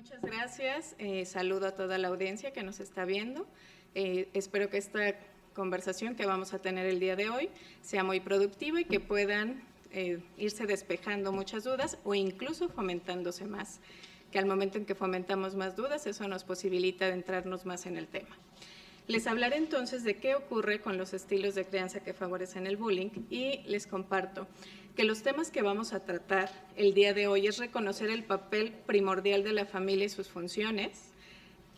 Muchas gracias. Saludo a toda la audiencia que nos está viendo. Espero que esta conversación que vamos a tener el día de hoy sea muy productiva y que puedan irse despejando muchas dudas o incluso fomentándose más, que al momento en que fomentamos más dudas, eso nos posibilita adentrarnos más en el tema. Les hablaré entonces de qué ocurre con los estilos de crianza que favorecen el bullying y les comparto que los temas que vamos a tratar el día de hoy es reconocer el papel primordial de la familia y sus funciones,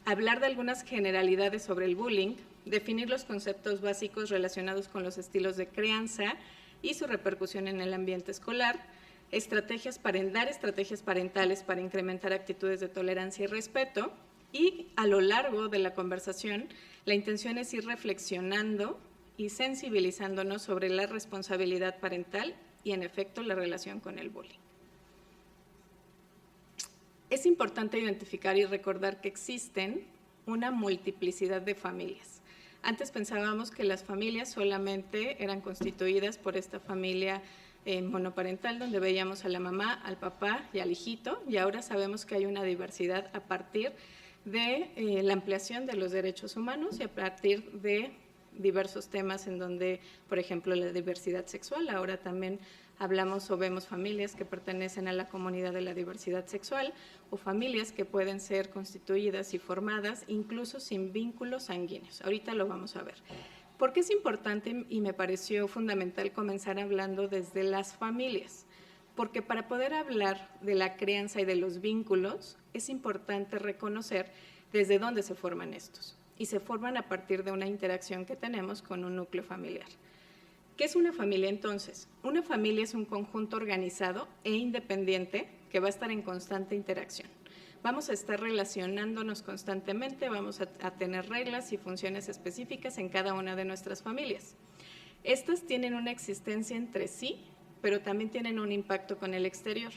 hablar de algunas generalidades sobre el bullying, definir los conceptos básicos relacionados con los estilos de crianza y su repercusión en el ambiente escolar, dar estrategias parentales para incrementar actitudes de tolerancia y respeto, y a lo largo de la conversación la intención es ir reflexionando y sensibilizándonos sobre la responsabilidad parental y en efecto la relación con el bullying. Es importante identificar y recordar que existen una multiplicidad de familias. Antes pensábamos que las familias solamente eran constituidas por esta familia monoparental, donde veíamos a la mamá, al papá y al hijito, y ahora sabemos que hay una diversidad a partir de la ampliación de los derechos humanos y a partir de diversos temas en donde, por ejemplo, la diversidad sexual. Ahora también hablamos o vemos familias que pertenecen a la comunidad de la diversidad sexual o familias que pueden ser constituidas y formadas incluso sin vínculos sanguíneos. Ahorita lo vamos a ver. ¿Por qué es importante y me pareció fundamental comenzar hablando desde las familias? Porque para poder hablar de la crianza y de los vínculos es importante reconocer desde dónde se forman estos. Y se forman a partir de una interacción que tenemos con un núcleo familiar. ¿Qué es una familia entonces? Una familia es un conjunto organizado e independiente que va a estar en constante interacción. Vamos a estar relacionándonos constantemente, vamos a tener reglas y funciones específicas en cada una de nuestras familias. Estas tienen una existencia entre sí, pero también tienen un impacto con el exterior.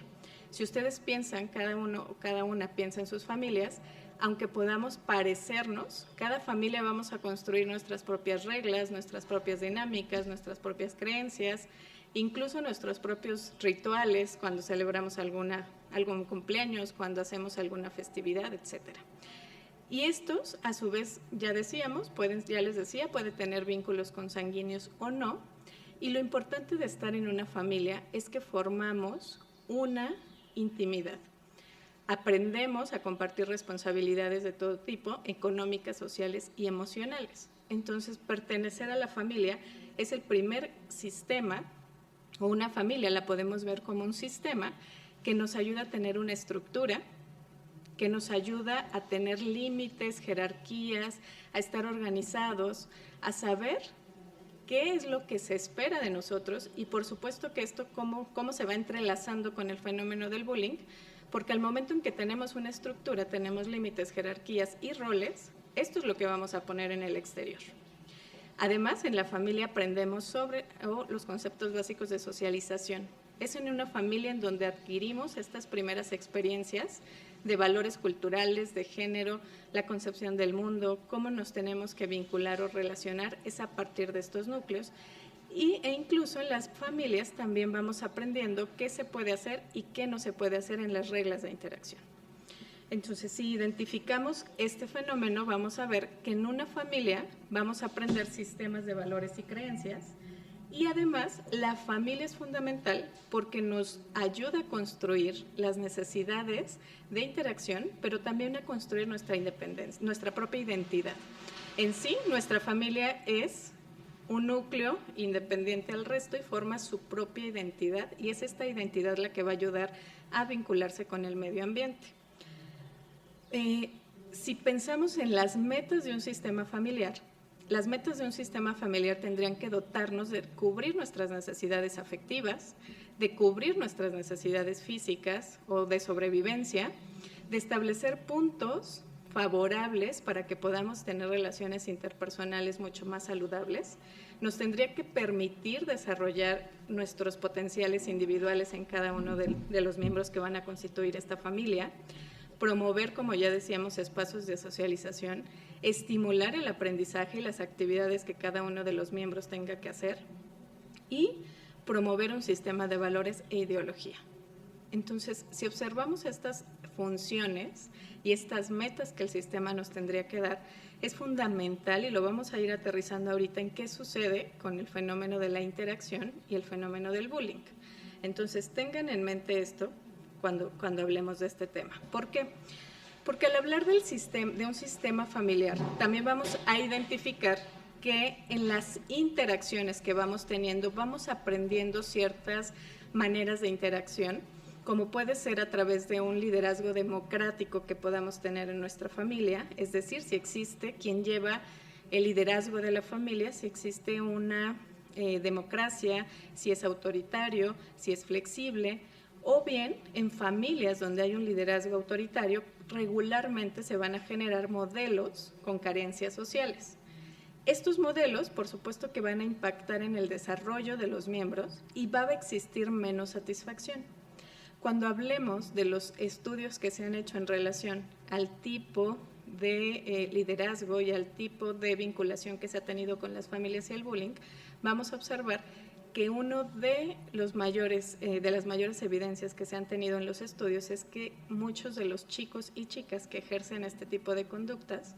Si ustedes piensan, cada uno o cada una piensa en sus familias, aunque podamos parecernos, cada familia vamos a construir nuestras propias reglas, nuestras propias dinámicas, nuestras propias creencias, incluso nuestros propios rituales cuando celebramos algún cumpleaños, cuando hacemos alguna festividad, etc. Y estos, a su vez, ya decíamos, ya les decía, puede tener vínculos consanguíneos o no, y lo importante de estar en una familia es que formamos una intimidad. Aprendemos a compartir responsabilidades de todo tipo, económicas, sociales y emocionales. Entonces, pertenecer a la familia es el primer sistema, o una familia la podemos ver como un sistema que nos ayuda a tener una estructura, que nos ayuda a tener límites, jerarquías, a estar organizados, a saber qué es lo que se espera de nosotros y por supuesto que esto cómo se va entrelazando con el fenómeno del bullying, porque al momento en que tenemos una estructura, tenemos límites, jerarquías y roles, esto es lo que vamos a poner en el exterior. Además, en la familia aprendemos sobre los conceptos básicos de socialización. Es en una familia en donde adquirimos estas primeras experiencias de valores culturales, de género, la concepción del mundo, cómo nos tenemos que vincular o relacionar, es a partir de estos núcleos. E incluso en las familias también vamos aprendiendo qué se puede hacer y qué no se puede hacer en las reglas de interacción. Entonces, si identificamos este fenómeno, vamos a ver que en una familia vamos a aprender sistemas de valores y creencias, y además la familia es fundamental porque nos ayuda a construir las necesidades de interacción, pero también a construir nuestra independencia, nuestra propia identidad. En sí, nuestra familia es un núcleo independiente al resto y forma su propia identidad, y es esta identidad la que va a ayudar a vincularse con el medio ambiente. Si pensamos en las metas de un sistema familiar, las metas de un sistema familiar tendrían que dotarnos de cubrir nuestras necesidades afectivas, de cubrir nuestras necesidades físicas o de sobrevivencia, de establecer puntos favorables para que podamos tener relaciones interpersonales mucho más saludables. Nos tendría que permitir desarrollar nuestros potenciales individuales en cada uno de los miembros que van a constituir esta familia, promover, como ya decíamos, espacios de socialización, estimular el aprendizaje y las actividades que cada uno de los miembros tenga que hacer y promover un sistema de valores e ideología. Entonces, si observamos estas funciones y estas metas que el sistema nos tendría que dar, es fundamental, y lo vamos a ir aterrizando ahorita, en qué sucede con el fenómeno de la interacción y el fenómeno del bullying. Entonces, tengan en mente esto cuando hablemos de este tema. ¿Por qué? Porque al hablar de un sistema familiar, también vamos a identificar que en las interacciones que vamos teniendo, vamos aprendiendo ciertas maneras de interacción, como puede ser a través de un liderazgo democrático que podamos tener en nuestra familia, es decir, si existe quien lleva el liderazgo de la familia, si existe una democracia, si es autoritario, si es flexible, o bien en familias donde hay un liderazgo autoritario, regularmente se van a generar modelos con carencias sociales. Estos modelos, por supuesto que van a impactar en el desarrollo de los miembros y va a existir menos satisfacción. Cuando hablemos de los estudios que se han hecho en relación al tipo de liderazgo y al tipo de vinculación que se ha tenido con las familias y el bullying, vamos a observar que uno de las mayores evidencias que se han tenido en los estudios es que muchos de los chicos y chicas que ejercen este tipo de conductas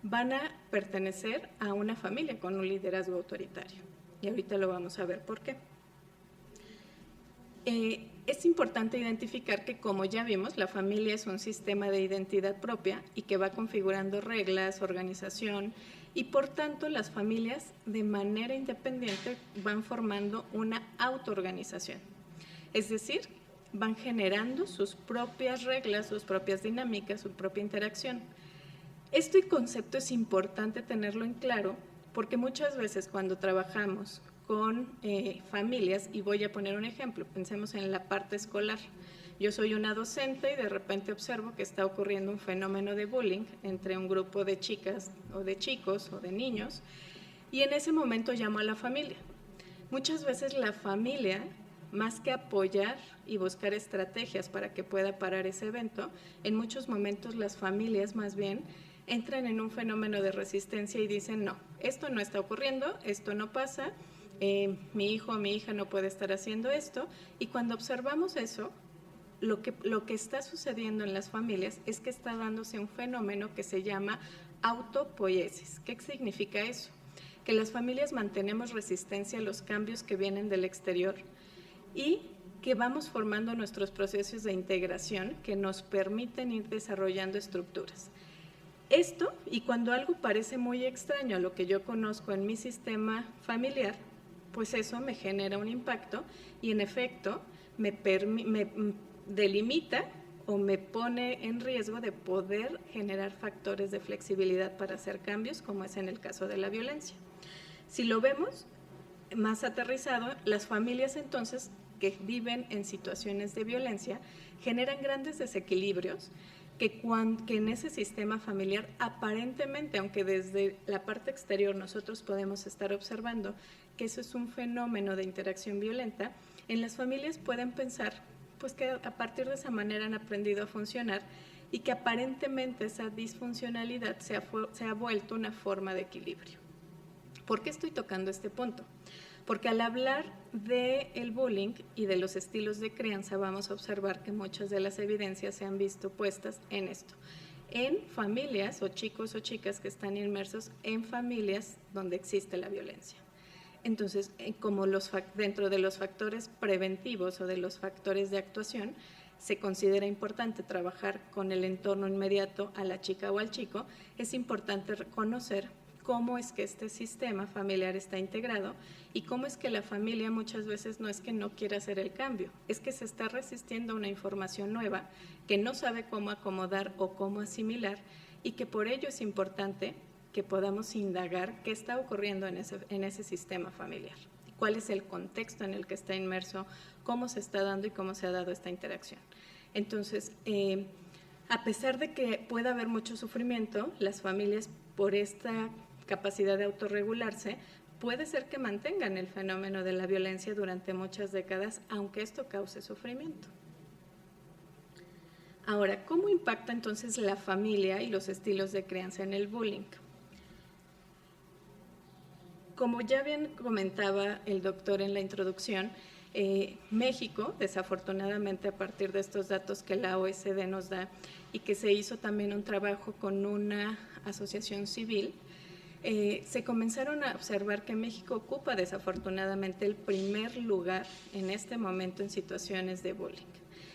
van a pertenecer a una familia con un liderazgo autoritario. Y ahorita lo vamos a ver por qué. Es importante identificar que, como ya vimos, la familia es un sistema de identidad propia y que va configurando reglas, organización, y por tanto las familias de manera independiente van formando una autoorganización. Es decir, van generando sus propias reglas, sus propias dinámicas, su propia interacción. Este concepto es importante tenerlo en claro porque muchas veces cuando trabajamos con familias, y voy a poner un ejemplo, pensemos en la parte escolar. Yo soy una docente y de repente observo que está ocurriendo un fenómeno de bullying entre un grupo de chicas o de chicos o de niños, y en ese momento llamo a la familia. Muchas veces la familia, más que apoyar y buscar estrategias para que pueda parar ese evento, en muchos momentos las familias más bien entran en un fenómeno de resistencia y dicen, no, esto no está ocurriendo, esto no pasa, mi hijo o mi hija no puede estar haciendo esto. Y cuando observamos eso, lo que está sucediendo en las familias es que está dándose un fenómeno que se llama autopoiesis. ¿Qué significa eso? Que las familias mantenemos resistencia a los cambios que vienen del exterior y que vamos formando nuestros procesos de integración que nos permiten ir desarrollando estructuras. Esto, y cuando algo parece muy extraño a lo que yo conozco en mi sistema familiar, pues eso me genera un impacto y en efecto me delimita o me pone en riesgo de poder generar factores de flexibilidad para hacer cambios, como es en el caso de la violencia. Si lo vemos más aterrizado, las familias entonces que viven en situaciones de violencia generan grandes desequilibrios que en ese sistema familiar aparentemente, aunque desde la parte exterior nosotros podemos estar observando que eso es un fenómeno de interacción violenta, en las familias pueden pensar pues que a partir de esa manera han aprendido a funcionar y que aparentemente esa disfuncionalidad se ha vuelto una forma de equilibrio. ¿Por qué estoy tocando este punto? Porque al hablar del bullying y de los estilos de crianza vamos a observar que muchas de las evidencias se han visto puestas en esto, en familias o chicos o chicas que están inmersos en familias donde existe la violencia. Entonces, como dentro de los factores preventivos o de los factores de actuación, se considera importante trabajar con el entorno inmediato a la chica o al chico, es importante reconocer cómo es que este sistema familiar está integrado y cómo es que la familia muchas veces no es que no quiera hacer el cambio, es que se está resistiendo a una información nueva que no sabe cómo acomodar o cómo asimilar y que por ello es importante que podamos indagar qué está ocurriendo en ese sistema familiar, cuál es el contexto en el que está inmerso, cómo se está dando y cómo se ha dado esta interacción. Entonces, a pesar de que pueda haber mucho sufrimiento, las familias por esta capacidad de autorregularse, puede ser que mantengan el fenómeno de la violencia durante muchas décadas, aunque esto cause sufrimiento. Ahora, ¿cómo impacta entonces la familia y los estilos de crianza en el bullying? Como ya bien comentaba el doctor en la introducción, México, desafortunadamente, a partir de estos datos que la OECD nos da y que se hizo también un trabajo con una asociación civil, se comenzaron a observar que México ocupa desafortunadamente el primer lugar en este momento en situaciones de bullying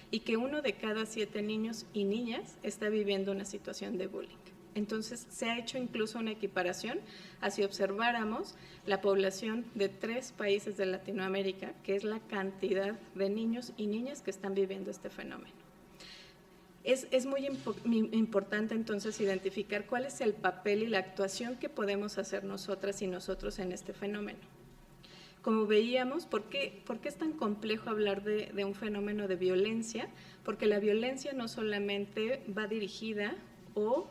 y que 1 de cada 7 niños y niñas está viviendo una situación de bullying. Entonces se ha hecho incluso una equiparación, así observáramos la población de 3 países de Latinoamérica, que es la cantidad de niños y niñas que están viviendo este fenómeno. Es muy importante entonces identificar cuál es el papel y la actuación que podemos hacer nosotras y nosotros en este fenómeno. Como veíamos, ¿por qué es tan complejo hablar de un fenómeno de violencia? Porque la violencia no solamente va dirigida o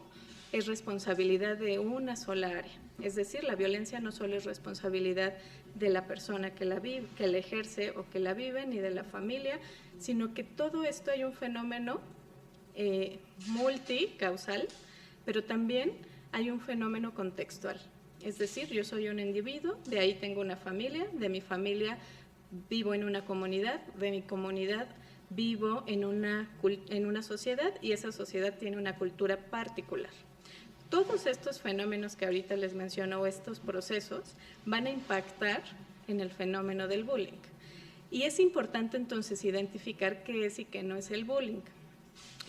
es responsabilidad de una sola área. Es decir, la violencia no solo es responsabilidad de la persona que la vive, que la ejerce o que la vive, ni de la familia, sino que todo esto hay un fenómeno multicausal, pero también hay un fenómeno contextual. Es decir, yo soy un individuo, de ahí tengo una familia, de mi familia vivo en una comunidad, de mi comunidad vivo en una sociedad y esa sociedad tiene una cultura particular. Todos estos fenómenos que ahorita les menciono, estos procesos, van a impactar en el fenómeno del bullying. Y es importante entonces identificar qué es y qué no es el bullying.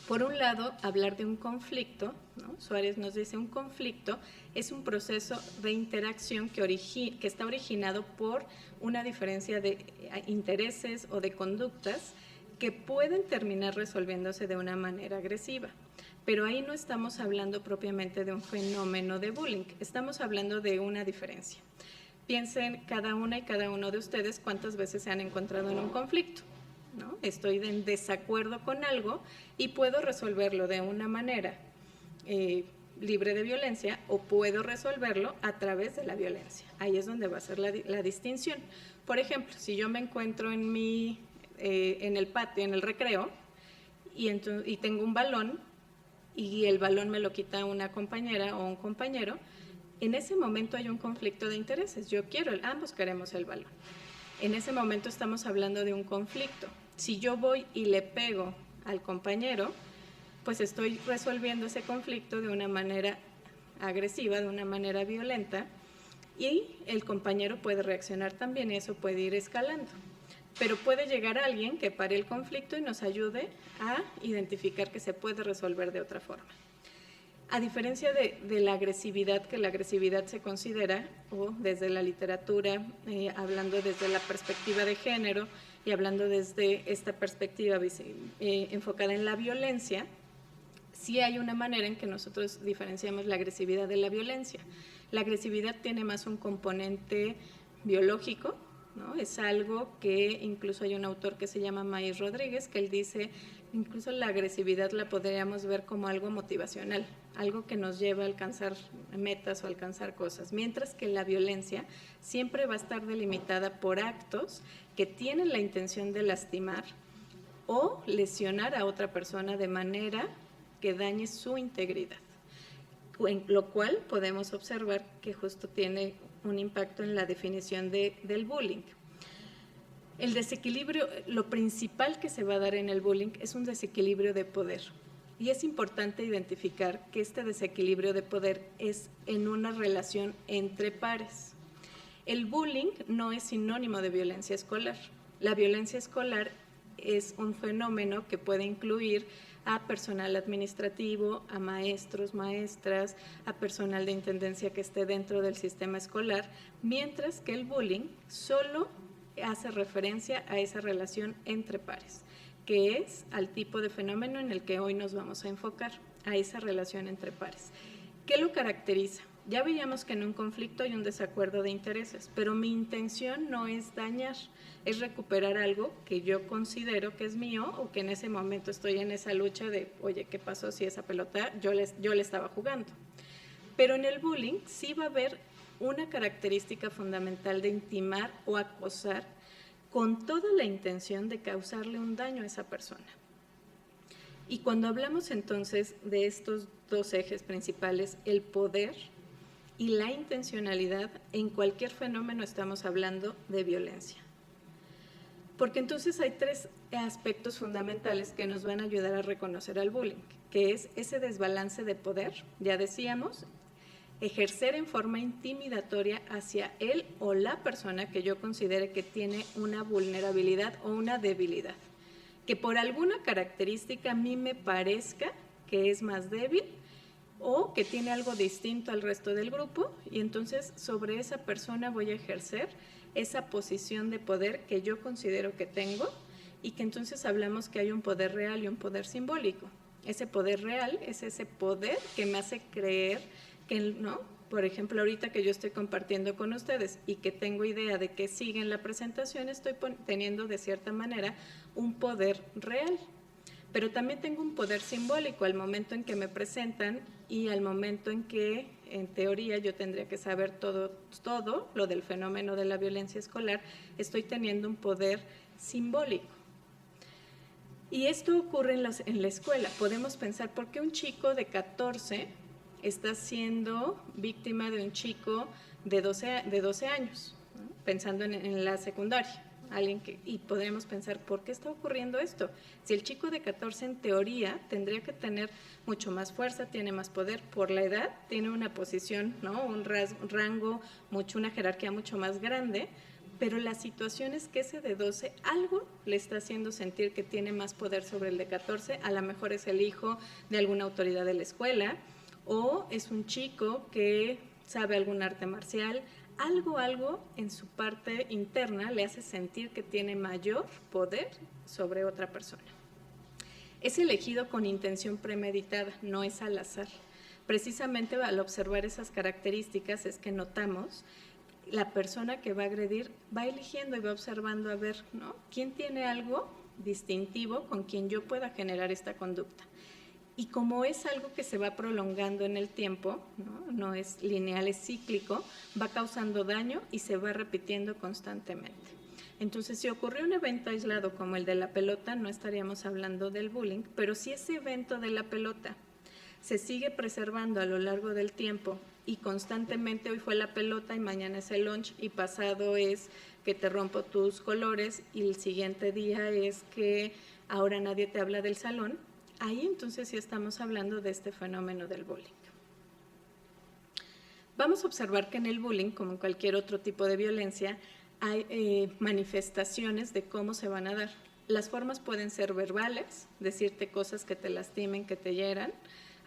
Por un lado, hablar de un conflicto, ¿no? Suárez nos dice un conflicto es un proceso de interacción que está originado por una diferencia de intereses o de conductas que pueden terminar resolviéndose de una manera agresiva. Pero ahí no estamos hablando propiamente de un fenómeno de bullying, estamos hablando de una diferencia. Piensen cada una y cada uno de ustedes cuántas veces se han encontrado en un conflicto, ¿no? Estoy en desacuerdo con algo y puedo resolverlo de una manera libre de violencia o puedo resolverlo a través de la violencia. Ahí es donde va a ser la distinción. Por ejemplo, si yo me encuentro en el patio, en el recreo, y tengo un balón y el balón me lo quita una compañera o un compañero, en ese momento hay un conflicto de intereses. Ambos queremos el balón. En ese momento estamos hablando de un conflicto. Si yo voy y le pego al compañero, pues estoy resolviendo ese conflicto de una manera agresiva, de una manera violenta, y el compañero puede reaccionar también y eso puede ir escalando. Pero puede llegar alguien que pare el conflicto y nos ayude a identificar que se puede resolver de otra forma. A diferencia de la agresividad, que la agresividad se considera, o desde la literatura, hablando desde la perspectiva de género y hablando desde esta perspectiva enfocada en la violencia, sí hay una manera en que nosotros diferenciamos la agresividad de la violencia. La agresividad tiene más un componente biológico, ¿no? Es algo que incluso hay un autor que se llama Maíz Rodríguez, que él dice, incluso la agresividad la podríamos ver como algo motivacional, algo que nos lleva a alcanzar metas o alcanzar cosas, mientras que la violencia siempre va a estar delimitada por actos que tienen la intención de lastimar o lesionar a otra persona de manera que dañe su integridad, en lo cual podemos observar que justo tiene un impacto en la definición del bullying. El desequilibrio, lo principal que se va a dar en el bullying es un desequilibrio de poder. Y es importante identificar que este desequilibrio de poder es en una relación entre pares. El bullying no es sinónimo de violencia escolar. La violencia escolar es un fenómeno que puede incluir a personal administrativo, a maestros, maestras, a personal de intendencia que esté dentro del sistema escolar, mientras que el bullying solo hace referencia a esa relación entre pares, que es al tipo de fenómeno en el que hoy nos vamos a enfocar, a esa relación entre pares. ¿Qué lo caracteriza? Ya veíamos que en un conflicto hay un desacuerdo de intereses, pero mi intención no es dañar, es recuperar algo que yo considero que es mío o que en ese momento estoy en esa lucha de, oye, ¿qué pasó si esa pelota yo le estaba jugando? Pero en el bullying sí va a haber una característica fundamental de intimar o acosar con toda la intención de causarle un daño a esa persona. Y cuando hablamos entonces de estos dos ejes principales, el poder y la intencionalidad, en cualquier fenómeno estamos hablando de violencia. Porque entonces hay 3 aspectos fundamentales que nos van a ayudar a reconocer al bullying, que es ese desbalance de poder, ya decíamos, ejercer en forma intimidatoria hacia él o la persona que yo considere que tiene una vulnerabilidad o una debilidad, que por alguna característica a mí me parezca que es más débil o que tiene algo distinto al resto del grupo, y entonces sobre esa persona voy a ejercer esa posición de poder que yo considero que tengo, y que entonces hablamos que hay un poder real y un poder simbólico. Ese poder real es ese poder que me hace creer que, ¿no? Por ejemplo, ahorita que yo estoy compartiendo con ustedes y que tengo idea de que siguen la presentación, estoy teniendo de cierta manera un poder real. Pero también tengo un poder simbólico al momento en que me presentan y al momento en que, en teoría, yo tendría que saber todo lo del fenómeno de la violencia escolar. Estoy teniendo un poder simbólico. Y esto ocurre en la escuela. Podemos pensar, ¿por qué un chico de 14 está siendo víctima de un chico de 12 años? ¿No? Pensando en la secundaria. Y podríamos pensar, ¿por qué está ocurriendo esto? Si el chico de 14 en teoría tendría que tener mucho más fuerza, tiene más poder por la edad, tiene una posición, ¿no? un rango, una jerarquía mucho más grande, pero la situación es que ese de 12 algo le está haciendo sentir que tiene más poder sobre el de 14, a lo mejor es el hijo de alguna autoridad de la escuela, o es un chico que sabe algún arte marcial. Algo en su parte interna le hace sentir que tiene mayor poder sobre otra persona. Es elegido con intención premeditada, no es al azar. Precisamente al observar esas características es que notamos la persona que va a agredir va eligiendo y va observando a ver, ¿no? ¿Quién tiene algo distintivo con quien yo pueda generar esta conducta? Y como es algo que se va prolongando en el tiempo, no es lineal, es cíclico, va causando daño y se va repitiendo constantemente. Entonces, si ocurrió un evento aislado como el de la pelota, no estaríamos hablando del bullying, pero si ese evento de la pelota se sigue preservando a lo largo del tiempo y constantemente hoy fue la pelota y mañana es el lunch y pasado es que te rompo tus colores y el siguiente día es que ahora nadie te habla del salón, ahí entonces sí estamos hablando de este fenómeno del bullying. Vamos a observar que en el bullying, como en cualquier otro tipo de violencia, hay manifestaciones de cómo se van a dar. Las formas pueden ser verbales, decirte cosas que te lastimen, que te hieran,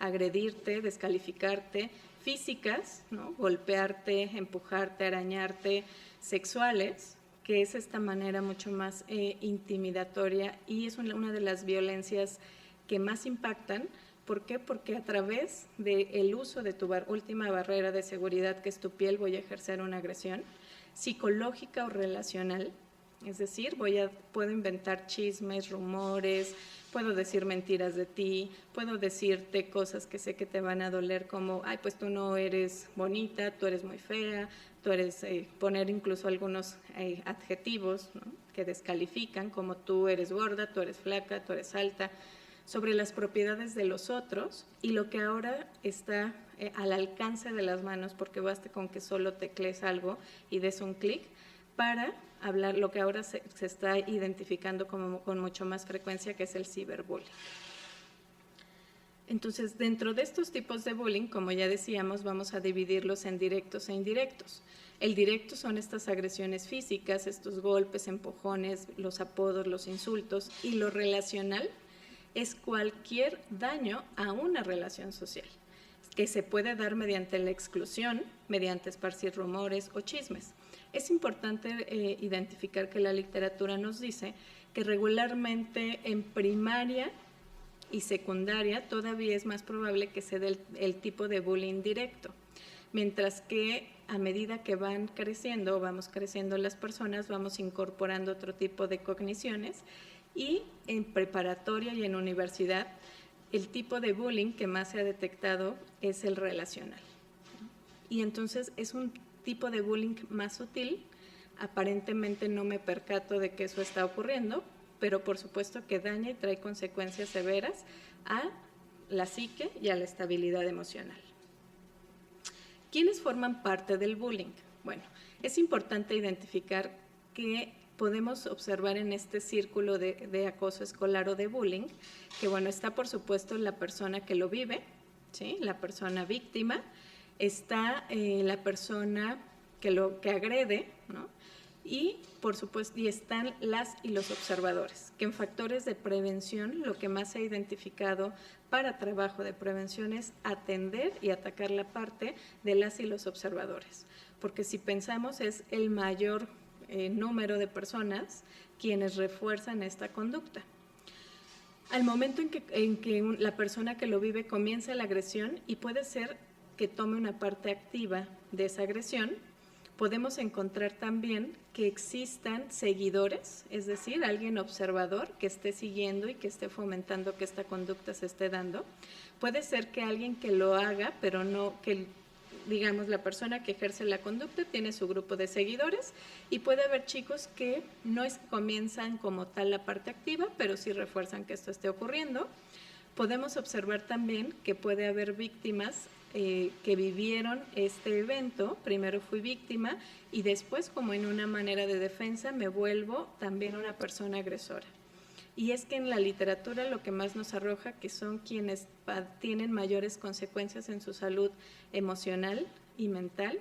agredirte, descalificarte, físicas, ¿no? Golpearte, empujarte, arañarte, sexuales, que es esta manera mucho más intimidatoria y es una de las violencias que más impactan. ¿Por qué? Porque a través del uso de tu última barrera de seguridad, que es tu piel, voy a ejercer una agresión psicológica o relacional. Es decir, puedo inventar chismes, rumores, puedo decir mentiras de ti, puedo decirte cosas que sé que te van a doler como, ay, pues tú no eres bonita, tú eres muy fea, tú eres, poner incluso algunos adjetivos, ¿no? Que descalifican, como tú eres gorda, tú eres flaca, tú eres alta, sobre las propiedades de los otros y lo que ahora está al alcance de las manos, porque basta con que solo teclees algo y des un clic para hablar lo que ahora se está identificando con mucho más frecuencia, que es el ciberbullying. Entonces, dentro de estos tipos de bullying, como ya decíamos, vamos a dividirlos en directos e indirectos. El directo son estas agresiones físicas, estos golpes, empujones, los apodos, los insultos, y lo relacional es cualquier daño a una relación social, que se puede dar mediante la exclusión, mediante esparcir rumores o chismes. Es importante identificar que la literatura nos dice que regularmente en primaria y secundaria todavía es más probable que se dé el tipo de bullying directo, mientras que a medida que vamos creciendo las personas, vamos incorporando otro tipo de cogniciones y en preparatoria y en universidad el tipo de bullying que más se ha detectado es el relacional. Y entonces es un tipo de bullying más sutil, aparentemente no me percato de que eso está ocurriendo, pero por supuesto que daña y trae consecuencias severas a la psique y a la estabilidad emocional. ¿Quiénes forman parte del bullying? Bueno, es importante identificar que podemos observar en este círculo de acoso escolar o de bullying, que bueno, está por supuesto la persona que lo vive, ¿sí? La persona víctima, está la persona que agrede, ¿no? Y por supuesto, y están las y los observadores, que en factores de prevención lo que más se ha identificado para trabajo de prevención es atender y atacar la parte de las y los observadores, porque si pensamos es el mayor número de personas quienes refuerzan esta conducta. Al momento en que la persona que lo vive comienza la agresión, y puede ser que tome una parte activa de esa agresión, podemos encontrar también que existan seguidores, es decir, alguien observador que esté siguiendo y que esté fomentando que esta conducta se esté dando. Puede ser que alguien que lo haga, pero no que, digamos, la persona que ejerce la conducta tiene su grupo de seguidores, y puede haber chicos que no es que comienzan como tal la parte activa, pero sí refuerzan que esto esté ocurriendo. Podemos observar también que puede haber víctimas que vivieron este evento. Primero fui víctima y después, como en una manera de defensa, me vuelvo también una persona agresora. Y es que en la literatura lo que más nos arroja que son quienes tienen mayores consecuencias en su salud emocional y mental.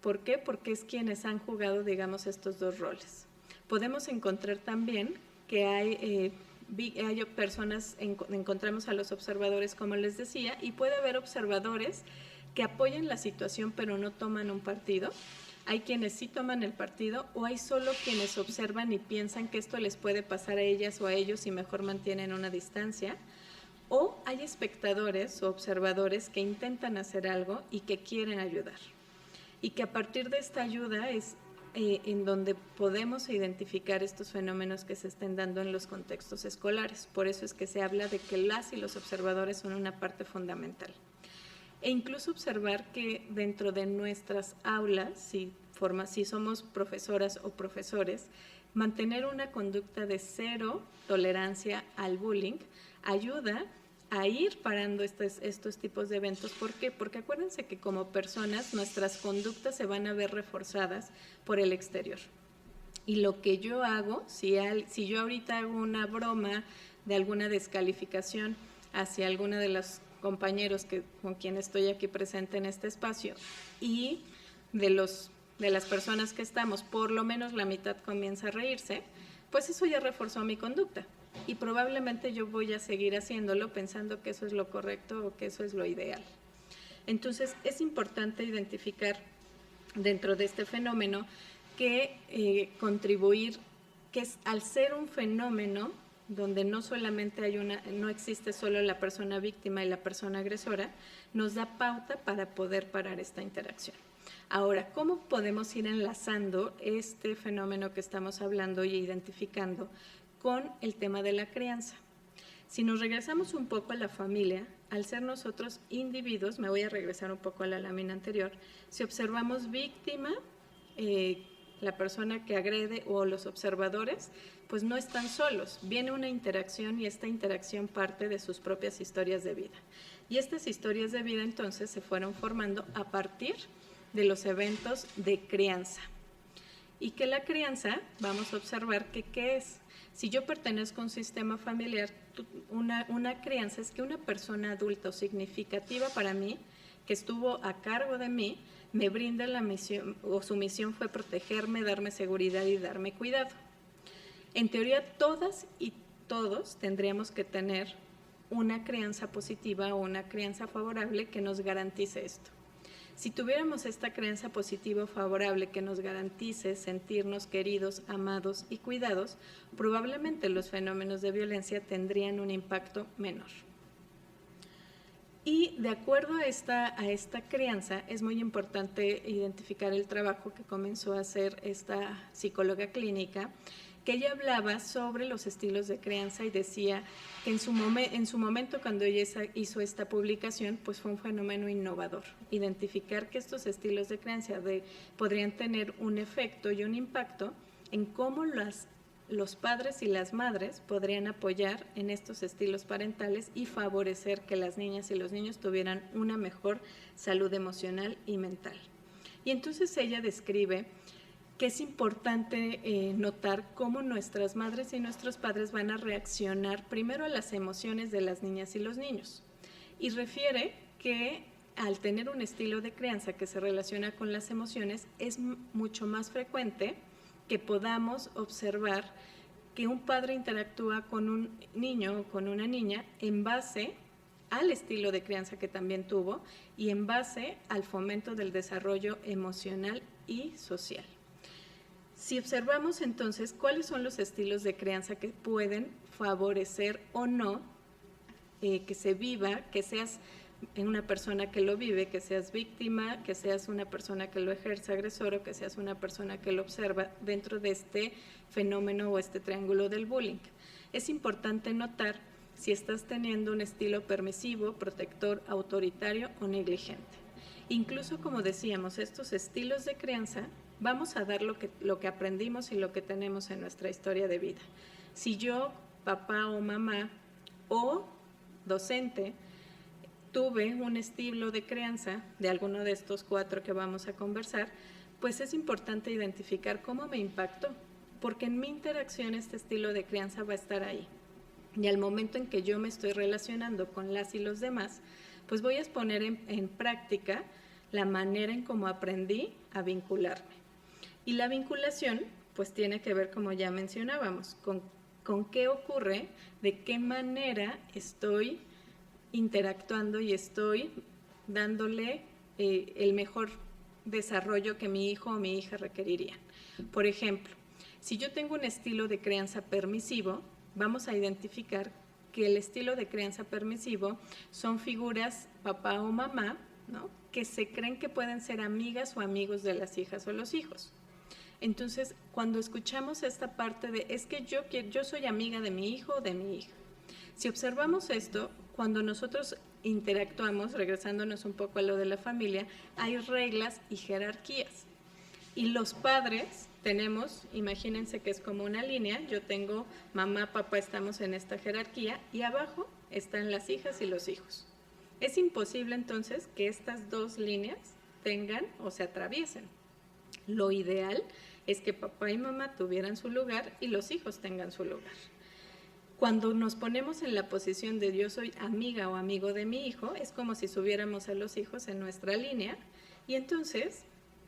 ¿Por qué? Porque es quienes han jugado, digamos, estos dos roles. Podemos encontrar también que hay personas, encontramos a los observadores, como les decía, y puede haber observadores que apoyan la situación pero no toman un partido. Hay quienes sí toman el partido, o hay solo quienes observan y piensan que esto les puede pasar a ellas o a ellos y mejor mantienen una distancia. O hay espectadores o observadores que intentan hacer algo y que quieren ayudar. Y que a partir de esta ayuda es en donde podemos identificar estos fenómenos que se estén dando en los contextos escolares. Por eso es que se habla de que las y los observadores son una parte fundamental. E incluso observar que dentro de nuestras aulas, si somos profesoras o profesores, mantener una conducta de cero tolerancia al bullying ayuda a ir parando estos tipos de eventos. ¿Por qué? Porque acuérdense que como personas nuestras conductas se van a ver reforzadas por el exterior. Y lo que yo hago, si yo ahorita hago una broma de alguna descalificación hacia alguna de los compañeros con quien estoy aquí presente en este espacio, y de las personas que estamos, por lo menos la mitad comienza a reírse, pues eso ya reforzó mi conducta. Y probablemente yo voy a seguir haciéndolo pensando que eso es lo correcto o que eso es lo ideal. Entonces es importante identificar dentro de este fenómeno que contribuir, que al ser un fenómeno donde no solamente no existe solo la persona víctima y la persona agresora, nos da pauta para poder parar esta interacción. Ahora, ¿cómo podemos ir enlazando este fenómeno que estamos hablando y identificando con el tema de la crianza? Si nos regresamos un poco a la familia, al ser nosotros individuos, me voy a regresar un poco a la lámina anterior, si observamos víctima, la persona que agrede o los observadores, pues no están solos, viene una interacción y esta interacción parte de sus propias historias de vida. Y estas historias de vida entonces se fueron formando a partir de los eventos de crianza. Y que la crianza, vamos a observar que ¿qué es? Si yo pertenezco a un sistema familiar, una crianza es que una persona adulta o significativa para mí, que estuvo a cargo de mí, me brinda la misión, o su misión fue protegerme, darme seguridad y darme cuidado. En teoría, todas y todos tendríamos que tener una crianza positiva o una crianza favorable que nos garantice esto. Si tuviéramos esta crianza positiva o favorable que nos garantice sentirnos queridos, amados y cuidados, probablemente los fenómenos de violencia tendrían un impacto menor. Y de acuerdo a esta crianza, es muy importante identificar el trabajo que comenzó a hacer esta psicóloga clínica, que ella hablaba sobre los estilos de crianza y decía que en su momento, cuando ella hizo esta publicación, pues fue un fenómeno innovador. Identificar que estos estilos de crianza podrían tener un efecto y un impacto en cómo los padres y las madres podrían apoyar en estos estilos parentales y favorecer que las niñas y los niños tuvieran una mejor salud emocional y mental. Y entonces ella describe que es importante notar cómo nuestras madres y nuestros padres van a reaccionar primero a las emociones de las niñas y los niños. Y refiere que al tener un estilo de crianza que se relaciona con las emociones, es mucho más frecuente que podamos observar que un padre interactúa con un niño o con una niña en base al estilo de crianza que también tuvo y en base al fomento del desarrollo emocional y social. Si observamos entonces cuáles son los estilos de crianza que pueden favorecer o no que se viva, que seas una persona que lo vive, que seas víctima, que seas una persona que lo ejerce agresor o que seas una persona que lo observa dentro de este fenómeno o este triángulo del bullying. Es importante notar si estás teniendo un estilo permisivo, protector, autoritario o negligente. Incluso, como decíamos, estos estilos de crianza, vamos a dar lo que aprendimos y lo que tenemos en nuestra historia de vida. Si yo, papá o mamá o docente, tuve un estilo de crianza de alguno de estos 4 que vamos a conversar, pues es importante identificar cómo me impactó, porque en mi interacción este estilo de crianza va a estar ahí. Y al momento en que yo me estoy relacionando con las y los demás, pues voy a exponer en práctica la manera en cómo aprendí a vincularme. Y la vinculación, pues tiene que ver, como ya mencionábamos, con qué ocurre, de qué manera estoy interactuando y estoy dándole el mejor desarrollo que mi hijo o mi hija requerirían. Por ejemplo, si yo tengo un estilo de crianza permisivo, vamos a identificar que el estilo de crianza permisivo son figuras, papá o mamá, ¿no?, que se creen que pueden ser amigas o amigos de las hijas o los hijos. Entonces, cuando escuchamos esta parte de es que yo soy amiga de mi hijo o de mi hija, si observamos esto, cuando nosotros interactuamos, regresándonos un poco a lo de la familia, hay reglas y jerarquías. Y los padres tenemos, imagínense que es como una línea, yo tengo mamá, papá, estamos en esta jerarquía y abajo están las hijas y los hijos. Es imposible entonces que estas 2 líneas tengan o se atraviesen. Lo ideal es que papá y mamá tuvieran su lugar y los hijos tengan su lugar. Cuando nos ponemos en la posición de yo soy amiga o amigo de mi hijo, es como si subiéramos a los hijos en nuestra línea y entonces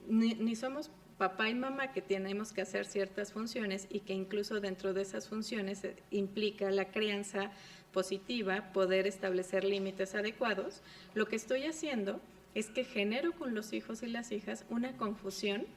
ni somos papá y mamá que tenemos que hacer ciertas funciones y que incluso dentro de esas funciones implica la crianza positiva, poder establecer límites adecuados. Lo que estoy haciendo es que genero con los hijos y las hijas una confusión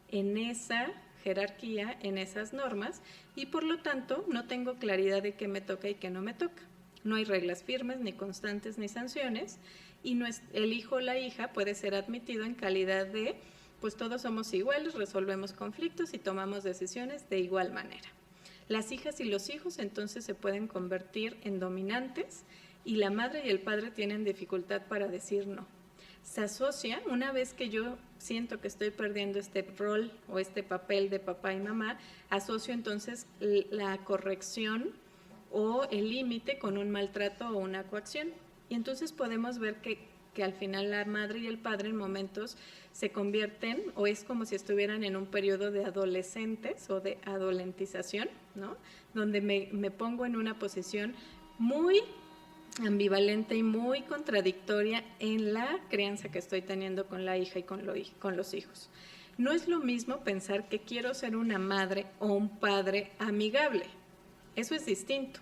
en esa jerarquía, en esas normas, y por lo tanto no tengo claridad de qué me toca y qué no me toca. No hay reglas firmes, ni constantes, ni sanciones, y el hijo o la hija puede ser admitido en calidad de, pues todos somos iguales, resolvemos conflictos y tomamos decisiones de igual manera. Las hijas y los hijos entonces se pueden convertir en dominantes y la madre y el padre tienen dificultad para decir no. Se asocia, una vez que yo siento que estoy perdiendo este rol o este papel de papá y mamá, asocio entonces la corrección o el límite con un maltrato o una coacción. Y entonces podemos ver que al final la madre y el padre en momentos se convierten o es como si estuvieran en un periodo de adolescentes o de adolentización, ¿no?, donde me pongo en una posición muy ambivalente y muy contradictoria en la crianza que estoy teniendo con la hija y con los hijos. No es lo mismo pensar que quiero ser una madre o un padre amigable. Eso es distinto.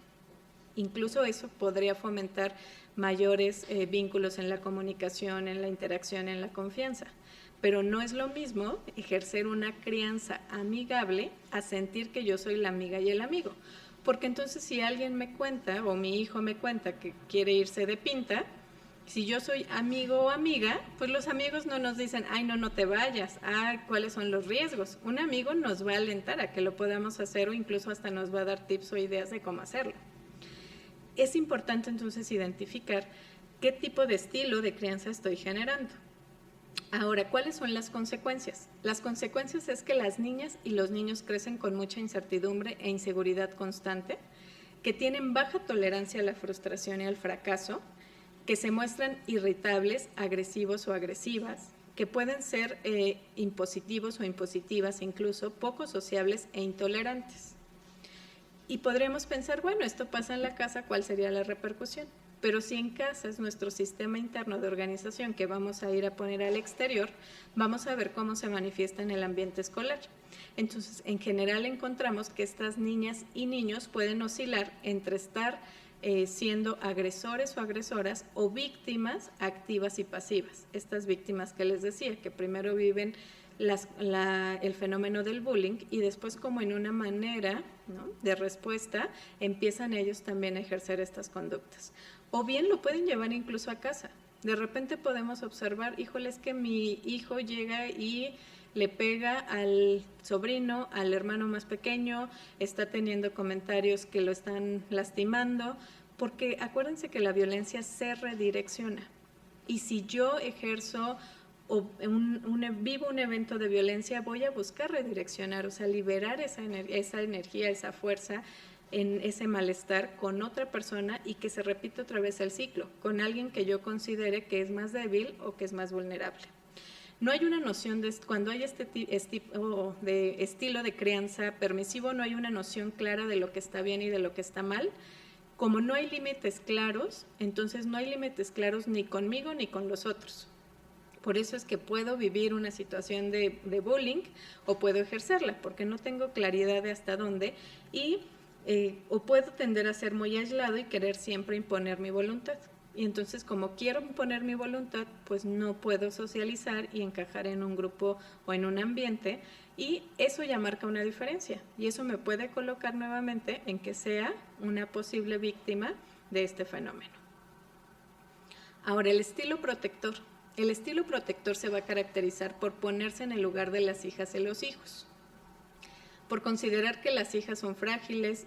Incluso eso podría fomentar mayores vínculos en la comunicación, en la interacción, en la confianza. Pero no es lo mismo ejercer una crianza amigable a sentir que yo soy la amiga y el amigo. Porque entonces si alguien me cuenta o mi hijo me cuenta que quiere irse de pinta, si yo soy amigo o amiga, pues los amigos no nos dicen, ay, no te vayas, ¿cuáles son los riesgos? Un amigo nos va a alentar a que lo podamos hacer o incluso hasta nos va a dar tips o ideas de cómo hacerlo. Es importante entonces identificar qué tipo de estilo de crianza estoy generando. Ahora, ¿cuáles son las consecuencias? Las consecuencias es que las niñas y los niños crecen con mucha incertidumbre e inseguridad constante, que tienen baja tolerancia a la frustración y al fracaso, que se muestran irritables, agresivos o agresivas, que pueden ser impositivos o impositivas, incluso poco sociables e intolerantes. Y podremos pensar, bueno, esto pasa en la casa, ¿cuál sería la repercusión? Pero si en casa es nuestro sistema interno de organización que vamos a ir a poner al exterior, vamos a ver cómo se manifiesta en el ambiente escolar. Entonces, en general encontramos que estas niñas y niños pueden oscilar entre estar siendo agresores o agresoras o víctimas activas y pasivas. Estas víctimas que les decía, que primero viven el fenómeno del bullying y después, como en una manera, ¿no?, de respuesta, empiezan ellos también a ejercer estas conductas. O bien lo pueden llevar incluso a casa. De repente podemos observar, híjole, es que mi hijo llega y le pega al sobrino, al hermano más pequeño, está teniendo comentarios que lo están lastimando, porque acuérdense que la violencia se redirecciona. Y si yo ejerzo o vivo un evento de violencia, voy a buscar redireccionar, o sea, liberar esa energía, esa fuerza, en ese malestar con otra persona y que se repite otra vez el ciclo, con alguien que yo considere que es más débil o que es más vulnerable. No hay una noción de, cuando hay este tipo de estilo de crianza permisivo, no hay una noción clara de lo que está bien y de lo que está mal. Como no hay límites claros, entonces no hay límites claros ni conmigo ni con los otros. Por eso es que puedo vivir una situación de bullying o puedo ejercerla, porque no tengo claridad de hasta dónde y o puedo tender a ser muy aislado y querer siempre imponer mi voluntad. Y entonces, como quiero imponer mi voluntad, pues no puedo socializar y encajar en un grupo o en un ambiente, y eso ya marca una diferencia. Y eso me puede colocar nuevamente en que sea una posible víctima de este fenómeno. Ahora, el estilo protector. El estilo protector se va a caracterizar por ponerse en el lugar de las hijas y los hijos, por considerar que las hijas son frágiles,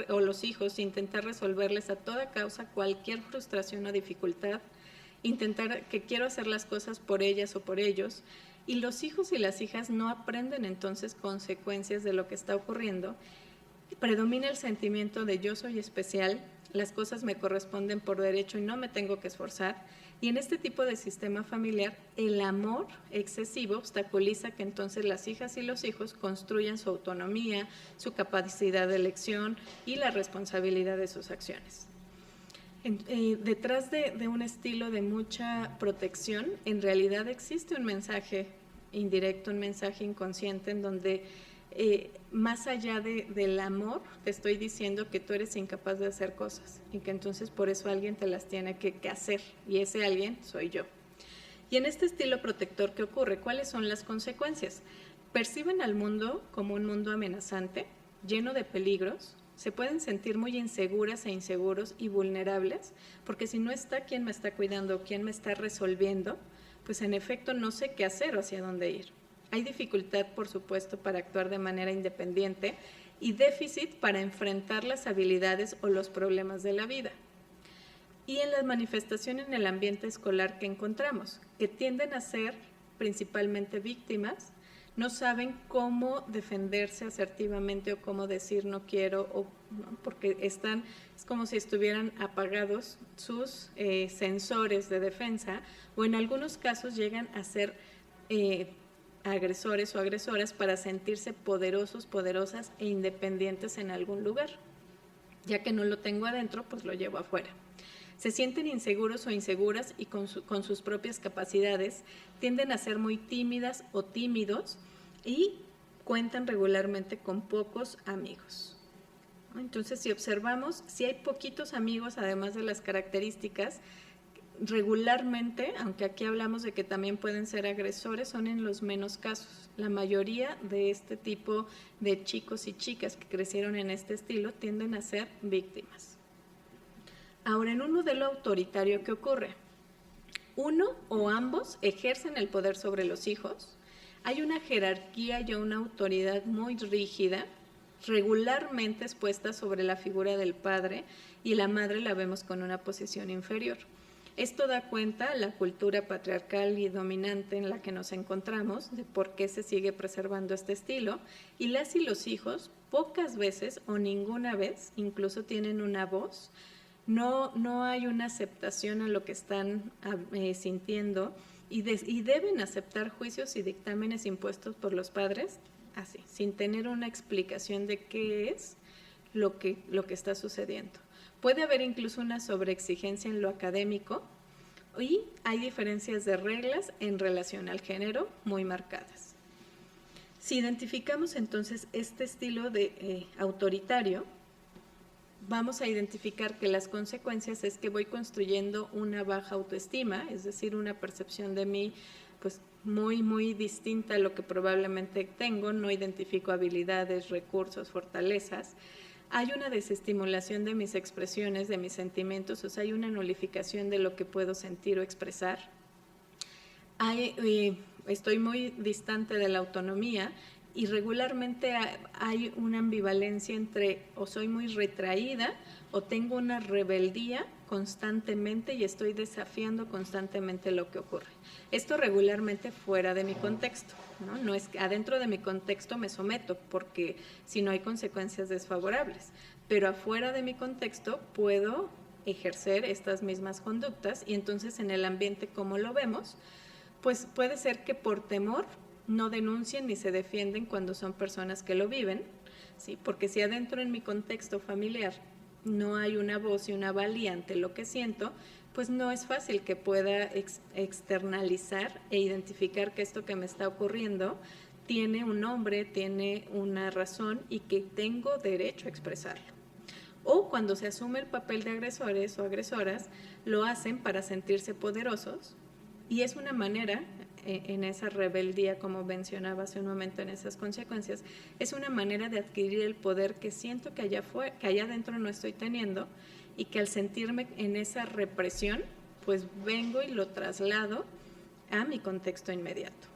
o los hijos, intentar resolverles a toda causa cualquier frustración o dificultad, intentar que quiero hacer las cosas por ellas o por ellos, y los hijos y las hijas no aprenden entonces consecuencias de lo que está ocurriendo. Predomina el sentimiento de yo soy especial, las cosas me corresponden por derecho y no me tengo que esforzar. Y en este tipo de sistema familiar, el amor excesivo obstaculiza que entonces las hijas y los hijos construyan su autonomía, su capacidad de elección y la responsabilidad de sus acciones. Detrás de un estilo de mucha protección, en realidad existe un mensaje indirecto, un mensaje inconsciente en donde más allá del amor, te estoy diciendo que tú eres incapaz de hacer cosas y que entonces por eso alguien te las tiene que hacer, y ese alguien soy yo. Y en este estilo protector, ¿qué ocurre? ¿Cuáles son las consecuencias? Perciben al mundo como un mundo amenazante, lleno de peligros, se pueden sentir muy inseguras e inseguros y vulnerables, porque si no está quien me está cuidando, quien me está resolviendo, pues en efecto no sé qué hacer o hacia dónde ir. Hay dificultad, por supuesto, para actuar de manera independiente y déficit para enfrentar las habilidades o los problemas de la vida. Y en la manifestación en el ambiente escolar que encontramos, que tienden a ser principalmente víctimas, no saben cómo defenderse asertivamente o cómo decir no quiero, ¿no?, porque es como si estuvieran apagados sus sensores de defensa, o en algunos casos llegan a ser agresores o agresoras para sentirse poderosos, poderosas e independientes en algún lugar. Ya que no lo tengo adentro, pues lo llevo afuera. Se sienten inseguros o inseguras y con sus propias capacidades, tienden a ser muy tímidas o tímidos y cuentan regularmente con pocos amigos. Entonces, si observamos, si hay poquitos amigos, además de las características, regularmente, aunque aquí hablamos de que también pueden ser agresores, son en los menos casos. La mayoría de este tipo de chicos y chicas que crecieron en este estilo tienden a ser víctimas. Ahora, en un modelo autoritario, ¿qué ocurre? Uno o ambos ejercen el poder sobre los hijos. Hay una jerarquía y una autoridad muy rígida, regularmente expuesta sobre la figura del padre, y la madre la vemos con una posición inferior. Esto da cuenta a la cultura patriarcal y dominante en la que nos encontramos, de por qué se sigue preservando este estilo, y las y los hijos pocas veces o ninguna vez incluso tienen una voz. No hay una aceptación a lo que están sintiendo, y deben aceptar juicios y dictámenes impuestos por los padres así, sin tener una explicación de qué es lo que está sucediendo. Puede haber incluso una sobreexigencia en lo académico y hay diferencias de reglas en relación al género muy marcadas. Si identificamos entonces este estilo de autoritario, vamos a identificar que las consecuencias es que voy construyendo una baja autoestima, es decir, una percepción de mí pues muy distinta a lo que probablemente tengo, no identifico habilidades, recursos, fortalezas. Hay una desestimulación de mis expresiones, de mis sentimientos, o sea, hay una nulificación de lo que puedo sentir o expresar. Estoy muy distante de la autonomía y regularmente hay una ambivalencia entre o soy muy retraída o tengo una rebeldía constantemente y estoy desafiando constantemente lo que ocurre. Esto regularmente fuera de mi contexto, ¿no? No es que adentro de mi contexto me someto porque si no hay consecuencias desfavorables, pero afuera de mi contexto puedo ejercer estas mismas conductas y entonces en el ambiente, como lo vemos, pues puede ser que por temor no denuncien ni se defienden cuando son personas que lo viven, ¿sí? Porque si adentro en mi contexto familiar no hay una voz y una valía ante lo que siento, pues no es fácil que pueda externalizar e identificar que esto que me está ocurriendo tiene un nombre, tiene una razón y que tengo derecho a expresarlo. O cuando se asume el papel de agresores o agresoras, lo hacen para sentirse poderosos y es una manera, en esa rebeldía, como mencionaba hace un momento, en esas consecuencias, es una manera de adquirir el poder que siento que allá adentro no estoy teniendo y que al sentirme en esa represión, pues vengo y lo traslado a mi contexto inmediato.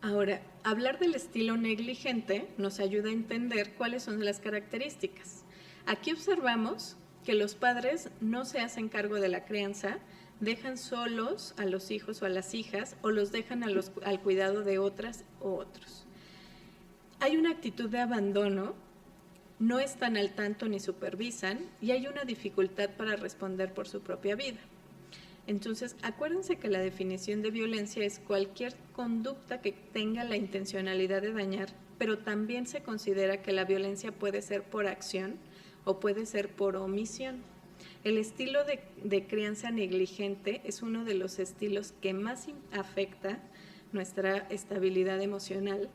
Ahora, hablar del estilo negligente nos ayuda a entender cuáles son las características. Aquí observamos que los padres no se hacen cargo de la crianza, dejan solos a los hijos o a las hijas o los dejan al cuidado de otras o otros. Hay una actitud de abandono, no están al tanto ni supervisan y hay una dificultad para responder por su propia vida. Entonces, acuérdense que la definición de violencia es cualquier conducta que tenga la intencionalidad de dañar, pero también se considera que la violencia puede ser por acción o puede ser por omisión. El estilo de crianza negligente es uno de los estilos que más afecta nuestra estabilidad emocional,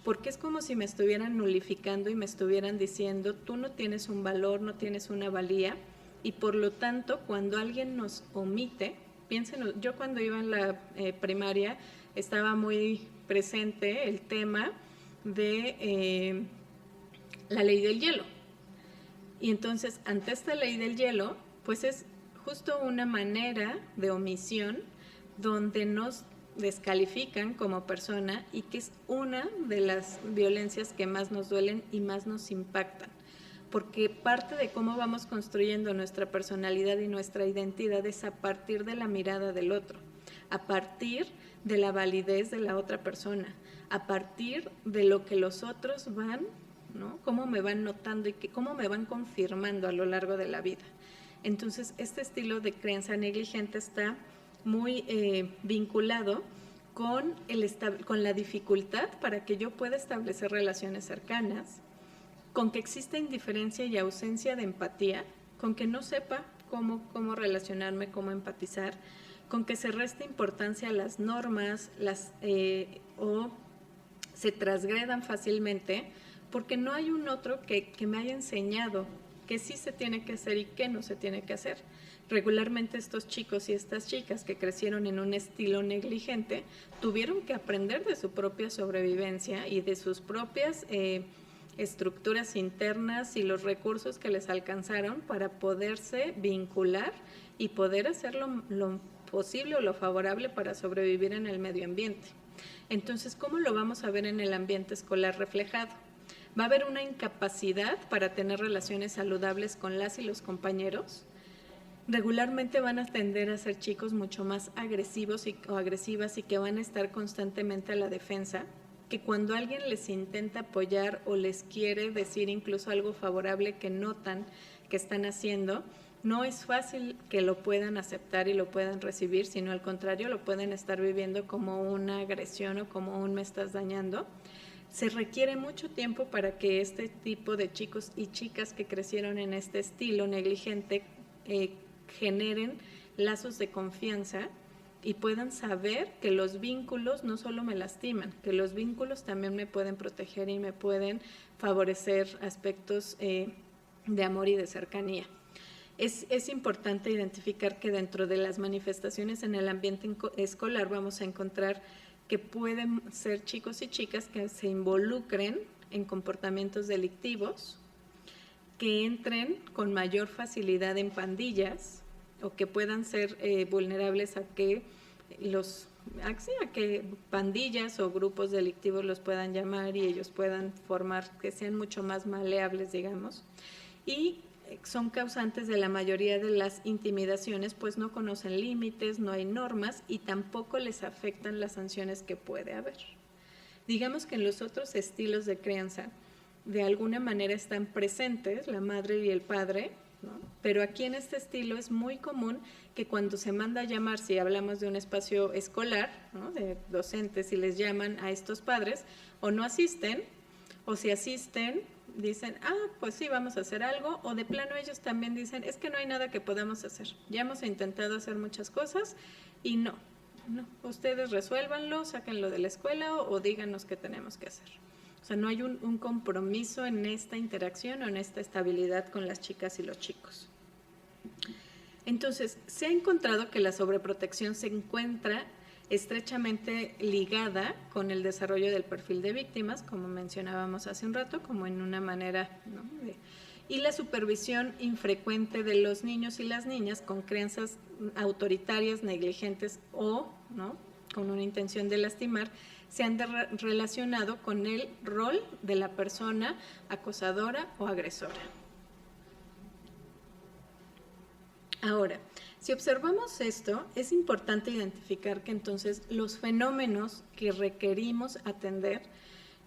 porque es como si me estuvieran nulificando y me estuvieran diciendo, tú no tienes un valor, no tienes una valía, y por lo tanto, cuando alguien nos omite, piensen, yo cuando iba en la primaria estaba muy presente el tema de la ley del hielo. Y entonces, ante esta ley del hielo, pues es justo una manera de omisión donde nos descalifican como persona y que es una de las violencias que más nos duelen y más nos impactan. Porque parte de cómo vamos construyendo nuestra personalidad y nuestra identidad es a partir de la mirada del otro, a partir de la validez de la otra persona, a partir de lo que los otros van, ¿no? Cómo me van notando y cómo me van confirmando a lo largo de la vida. Entonces, este estilo de crianza negligente está muy vinculado con la dificultad para que yo pueda establecer relaciones cercanas, con que exista indiferencia y ausencia de empatía, con que no sepa cómo relacionarme, cómo empatizar, con que se reste importancia a las normas o se transgredan fácilmente, porque no hay un otro que me haya enseñado que sí se tiene que hacer y qué no se tiene que hacer. Regularmente estos chicos y estas chicas que crecieron en un estilo negligente tuvieron que aprender de su propia sobrevivencia y de sus propias estructuras internas y los recursos que les alcanzaron para poderse vincular y poder hacer lo posible o lo favorable para sobrevivir en el medio ambiente. Entonces, ¿cómo lo vamos a ver en el ambiente escolar reflejado? Va a haber una incapacidad para tener relaciones saludables con las y los compañeros. Regularmente van a tender a ser chicos mucho más agresivos o agresivas y que van a estar constantemente a la defensa, que cuando alguien les intenta apoyar o les quiere decir incluso algo favorable que notan que están haciendo, no es fácil que lo puedan aceptar y lo puedan recibir, sino al contrario, lo pueden estar viviendo como una agresión o como un me estás dañando. Se requiere mucho tiempo para que este tipo de chicos y chicas que crecieron en este estilo negligente generen lazos de confianza y puedan saber que los vínculos no solo me lastiman, que los vínculos también me pueden proteger y me pueden favorecer aspectos de amor y de cercanía. Es importante identificar que dentro de las manifestaciones en el ambiente escolar vamos a encontrar que pueden ser chicos y chicas que se involucren en comportamientos delictivos, que entren con mayor facilidad en pandillas o que puedan ser vulnerables a que a que pandillas o grupos delictivos los puedan llamar y ellos puedan formar, que sean mucho más maleables, digamos, y son causantes de la mayoría de las intimidaciones, pues no conocen límites, no hay normas y tampoco les afectan las sanciones que puede haber. Digamos que en los otros estilos de crianza, de alguna manera están presentes la madre y el padre, ¿no? Pero aquí en este estilo es muy común que cuando se manda a llamar, si hablamos de un espacio escolar, ¿no?, de docentes, y les llaman a estos padres, o no asisten, o si asisten, dicen, pues sí, vamos a hacer algo, o de plano ellos también dicen, es que no hay nada que podamos hacer, ya hemos intentado hacer muchas cosas y no, ustedes resuélvanlo, sáquenlo de la escuela o díganos qué tenemos que hacer. O sea, no hay un compromiso en esta interacción o en esta estabilidad con las chicas y los chicos. Entonces, se ha encontrado que la sobreprotección se encuentra estrechamente ligada con el desarrollo del perfil de víctimas, como mencionábamos hace un rato, como en una manera, ¿no?, y la supervisión infrecuente de los niños y las niñas con crianzas autoritarias, negligentes o, ¿no?, con una intención de lastimar, se han relacionado con el rol de la persona acosadora o agresora. Ahora, si observamos esto, es importante identificar que entonces los fenómenos que requerimos atender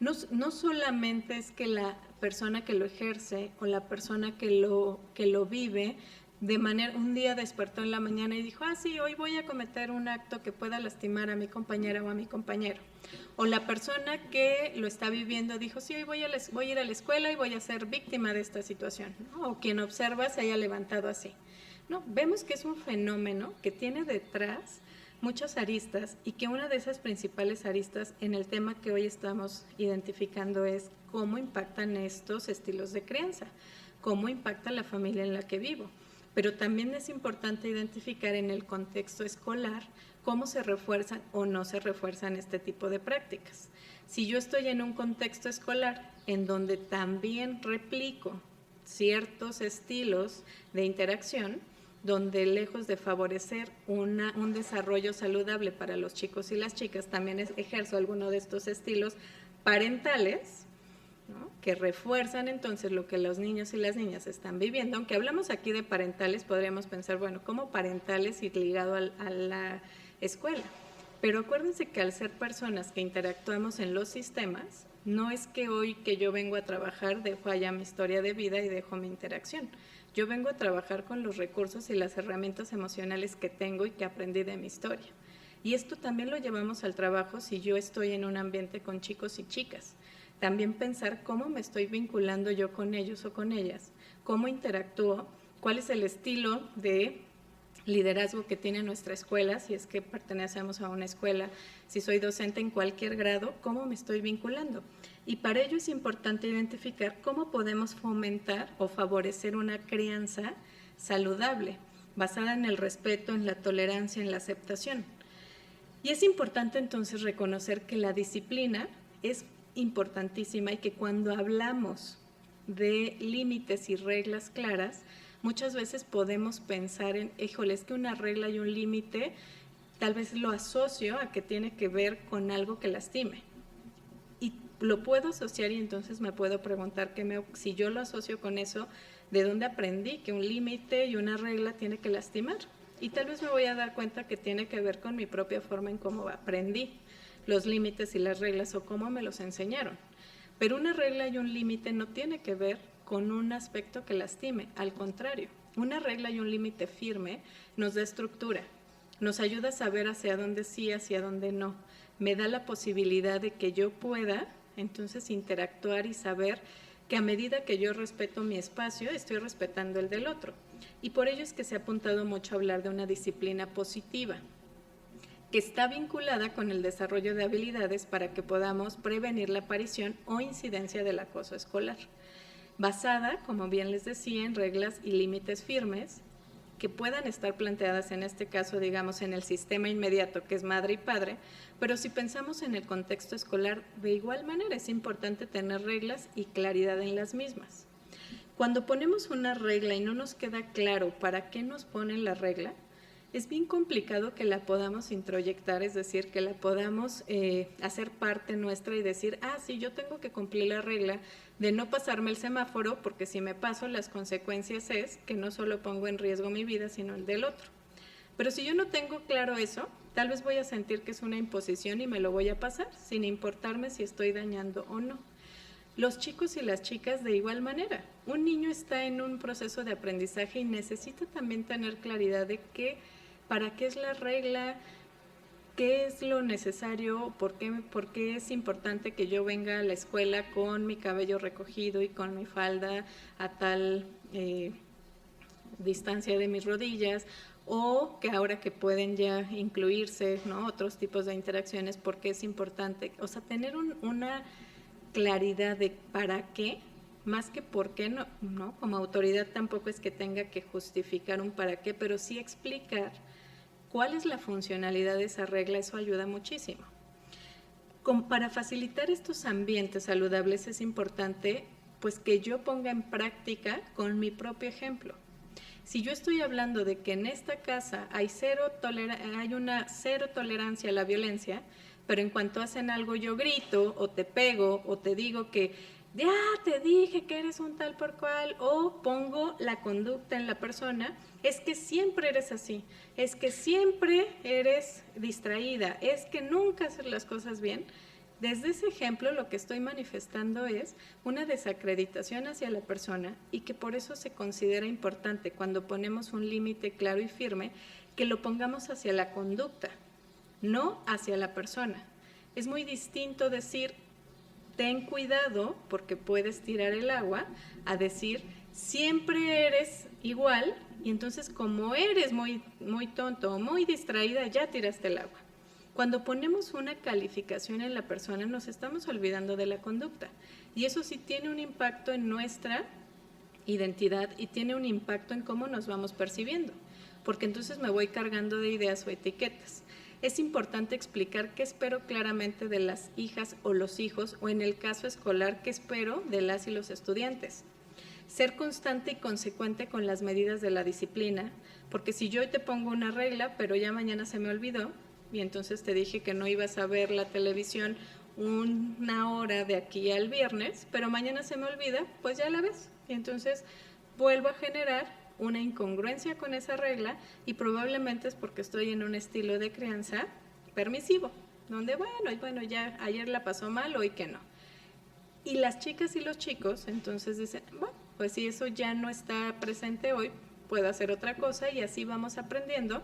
no solamente es que la persona que lo ejerce o la persona que lo vive de manera, un día despertó en la mañana y dijo, sí, hoy voy a cometer un acto que pueda lastimar a mi compañera o a mi compañero. O la persona que lo está viviendo dijo, sí, hoy voy a ir a la escuela y voy a ser víctima de esta situación, ¿no? O quien observa se haya levantado así. No, vemos que es un fenómeno que tiene detrás muchas aristas y que una de esas principales aristas en el tema que hoy estamos identificando es cómo impactan estos estilos de crianza, cómo impacta la familia en la que vivo. Pero también es importante identificar en el contexto escolar cómo se refuerzan o no se refuerzan este tipo de prácticas. Si yo estoy en un contexto escolar en donde también replico ciertos estilos de interacción, donde lejos de favorecer un desarrollo saludable para los chicos y las chicas, también ejerzo alguno de estos estilos parentales, ¿no?, que refuerzan entonces lo que los niños y las niñas están viviendo. Aunque hablamos aquí de parentales, podríamos pensar, bueno, ¿cómo parentales y ligado a la escuela? Pero acuérdense que al ser personas que interactuamos en los sistemas, no es que hoy que yo vengo a trabajar dejo allá mi historia de vida y dejo mi interacción. Yo vengo a trabajar con los recursos y las herramientas emocionales que tengo y que aprendí de mi historia. Y esto también lo llevamos al trabajo si yo estoy en un ambiente con chicos y chicas. También pensar cómo me estoy vinculando yo con ellos o con ellas, cómo interactúo, cuál es el estilo de liderazgo que tiene nuestra escuela, si es que pertenecemos a una escuela, si soy docente en cualquier grado, cómo me estoy vinculando. Y para ello es importante identificar cómo podemos fomentar o favorecer una crianza saludable, basada en el respeto, en la tolerancia, en la aceptación. Y es importante entonces reconocer que la disciplina es importantísima y que cuando hablamos de límites y reglas claras, muchas veces podemos pensar en, híjole, es que una regla y un límite tal vez lo asocio a que tiene que ver con algo que lastime. Y lo puedo asociar y entonces me puedo preguntar si yo lo asocio con eso, ¿de dónde aprendí que un límite y una regla tiene que lastimar? Y tal vez me voy a dar cuenta que tiene que ver con mi propia forma en cómo aprendí los límites y las reglas o cómo me los enseñaron. Pero una regla y un límite no tiene que ver con un aspecto que lastime, al contrario, Una regla y un límite firme nos da estructura, nos ayuda a saber hacia dónde sí, hacia dónde no. Me da la posibilidad de que yo pueda entonces interactuar y saber que a medida que yo respeto mi espacio, estoy respetando el del otro. Y por ello es que se ha apuntado mucho a hablar de una disciplina positiva, que está vinculada con el desarrollo de habilidades para que podamos prevenir la aparición o incidencia del acoso escolar, basada, como bien les decía, en reglas y límites firmes que puedan estar planteadas en este caso, digamos, en el sistema inmediato, que es madre y padre, pero si pensamos en el contexto escolar, de igual manera es importante tener reglas y claridad en las mismas. Cuando ponemos una regla y no nos queda claro para qué nos ponen la regla, es bien complicado que la podamos introyectar, es decir, que la podamos hacer parte nuestra y decir, sí, yo tengo que cumplir la regla de no pasarme el semáforo, porque si me paso las consecuencias es que no solo pongo en riesgo mi vida, sino el del otro. Pero si yo no tengo claro eso, tal vez voy a sentir que es una imposición y me lo voy a pasar, sin importarme si estoy dañando o no. Los chicos y las chicas de igual manera. Un niño está en un proceso de aprendizaje y necesita también tener claridad de para qué es la regla, qué es lo necesario, por qué es importante que yo venga a la escuela con mi cabello recogido y con mi falda a tal distancia de mis rodillas, o que ahora que pueden ya incluirse, ¿no?, otros tipos de interacciones, por qué es importante. O sea, tener una claridad de para qué, más que por qué, no, como autoridad tampoco es que tenga que justificar un para qué, pero sí explicar cuál es la funcionalidad de esa regla. Eso ayuda muchísimo. Para facilitar estos ambientes saludables es importante pues que yo ponga en práctica con mi propio ejemplo. Si yo estoy hablando de que en esta casa hay una cero tolerancia a la violencia, pero en cuanto hacen algo yo grito o te pego o te digo que ya te dije que eres un tal por cual, o pongo la conducta en la persona, es que siempre eres así, es que siempre eres distraída, es que nunca haces las cosas bien. Desde ese ejemplo lo que estoy manifestando es una desacreditación hacia la persona, y que por eso se considera importante cuando ponemos un límite claro y firme que lo pongamos hacia la conducta, no hacia la persona. Es muy distinto decir ten cuidado porque puedes tirar el agua, a decir siempre eres igual y entonces como eres muy, muy tonto o muy distraída ya tiraste el agua. Cuando ponemos una calificación en la persona nos estamos olvidando de la conducta, y eso sí tiene un impacto en nuestra identidad y tiene un impacto en cómo nos vamos percibiendo, porque entonces me voy cargando de ideas o etiquetas. Es importante explicar qué espero claramente de las hijas o los hijos, o en el caso escolar, qué espero de las y los estudiantes. Ser constante y consecuente con las medidas de la disciplina, porque si yo hoy te pongo una regla, pero ya mañana se me olvidó, y entonces te dije que no ibas a ver la televisión una hora de aquí al viernes, pero mañana se me olvida, pues ya la ves. Y entonces vuelvo a generar una incongruencia con esa regla, y probablemente es porque estoy en un estilo de crianza permisivo, donde bueno, ya ayer la pasó mal, hoy que no. Y las chicas y los chicos entonces dicen, bueno, pues si eso ya no está presente hoy, puedo hacer otra cosa, y así vamos aprendiendo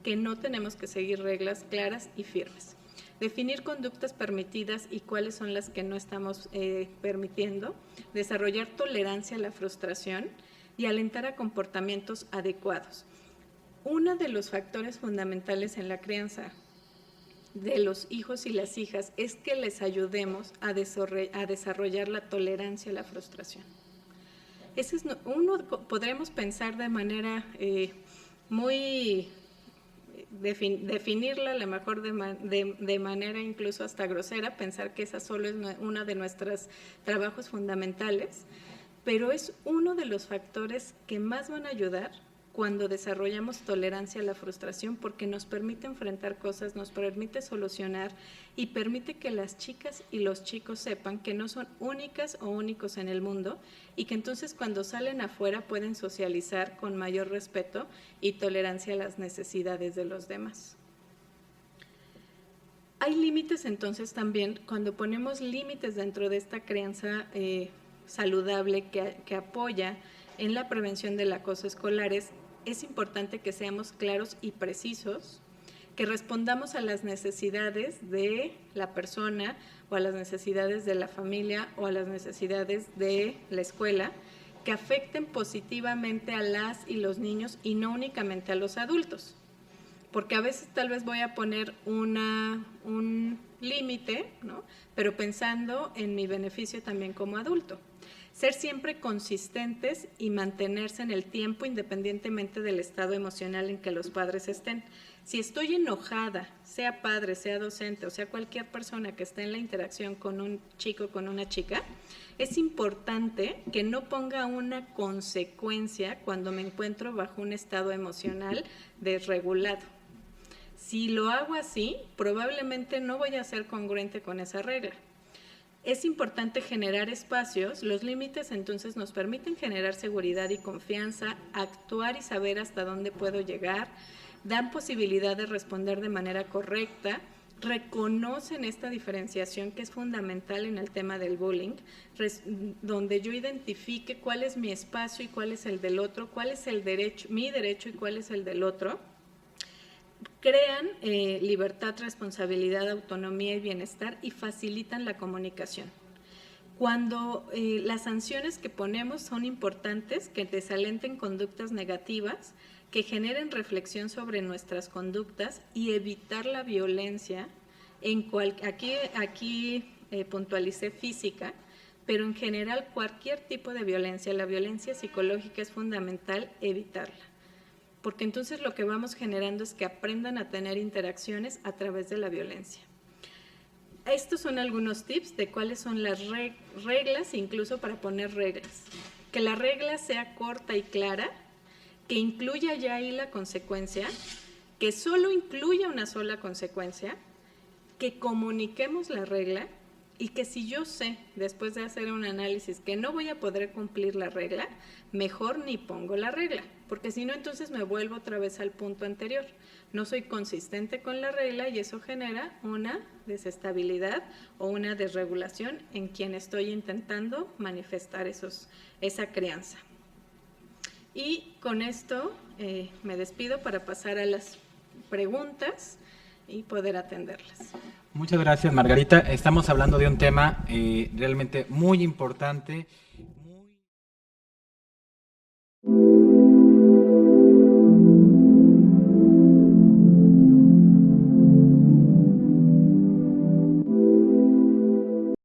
que no tenemos que seguir reglas claras y firmes. Definir conductas permitidas y cuáles son las que no estamos permitiendo, desarrollar tolerancia a la frustración y alentar a comportamientos adecuados. Uno de los factores fundamentales en la crianza de los hijos y las hijas es que les ayudemos a desarrollar la tolerancia a la frustración. Ese es podremos pensar de manera muy definirla a lo mejor de manera incluso hasta grosera, pensar que esa solo es una de nuestros trabajos fundamentales, pero es uno de los factores que más van a ayudar cuando desarrollamos tolerancia a la frustración, porque nos permite enfrentar cosas, nos permite solucionar y permite que las chicas y los chicos sepan que no son únicas o únicos en el mundo, y que entonces cuando salen afuera pueden socializar con mayor respeto y tolerancia a las necesidades de los demás. Hay límites entonces también, cuando ponemos límites dentro de esta crianza saludable que apoya en la prevención del acoso escolar es importante que seamos claros y precisos, que respondamos a las necesidades de la persona o a las necesidades de la familia o a las necesidades de la escuela, que afecten positivamente a las y los niños y no únicamente a los adultos. Porque a veces tal vez voy a poner un límite, ¿no? Pero pensando en mi beneficio también como adulto. Ser siempre consistentes y mantenerse en el tiempo independientemente del estado emocional en que los padres estén. Si estoy enojada, sea padre, sea docente o sea cualquier persona que esté en la interacción con un chico, con una chica, es importante que no ponga una consecuencia cuando me encuentro bajo un estado emocional desregulado. Si lo hago así, probablemente no voy a ser congruente con esa regla. Es importante generar espacios, los límites entonces nos permiten generar seguridad y confianza, actuar y saber hasta dónde puedo llegar, dan posibilidad de responder de manera correcta, reconocen esta diferenciación que es fundamental en el tema del bullying, donde yo identifique cuál es mi espacio y cuál es el del otro, cuál es el derecho, mi derecho y cuál es el del otro. Crean libertad, responsabilidad, autonomía y bienestar y facilitan la comunicación. Cuando las sanciones que ponemos son importantes, que desalenten conductas negativas, que generen reflexión sobre nuestras conductas y evitar la violencia, aquí puntualicé física, pero en general cualquier tipo de violencia, la violencia psicológica es fundamental evitarla. Porque entonces lo que vamos generando es que aprendan a tener interacciones a través de la violencia. Estos son algunos tips de cuáles son las reglas, incluso para poner reglas. Que la regla sea corta y clara, que incluya ya ahí la consecuencia, que solo incluya una sola consecuencia, que comuniquemos la regla y que si yo sé, después de hacer un análisis, que no voy a poder cumplir la regla, mejor ni pongo la regla, porque si no, entonces me vuelvo otra vez al punto anterior. No soy consistente con la regla y eso genera una desestabilidad o una desregulación en quien estoy intentando manifestar esa crianza. Y con esto me despido para pasar a las preguntas y poder atenderlas. Muchas gracias, Margarita. Estamos hablando de un tema realmente muy importante,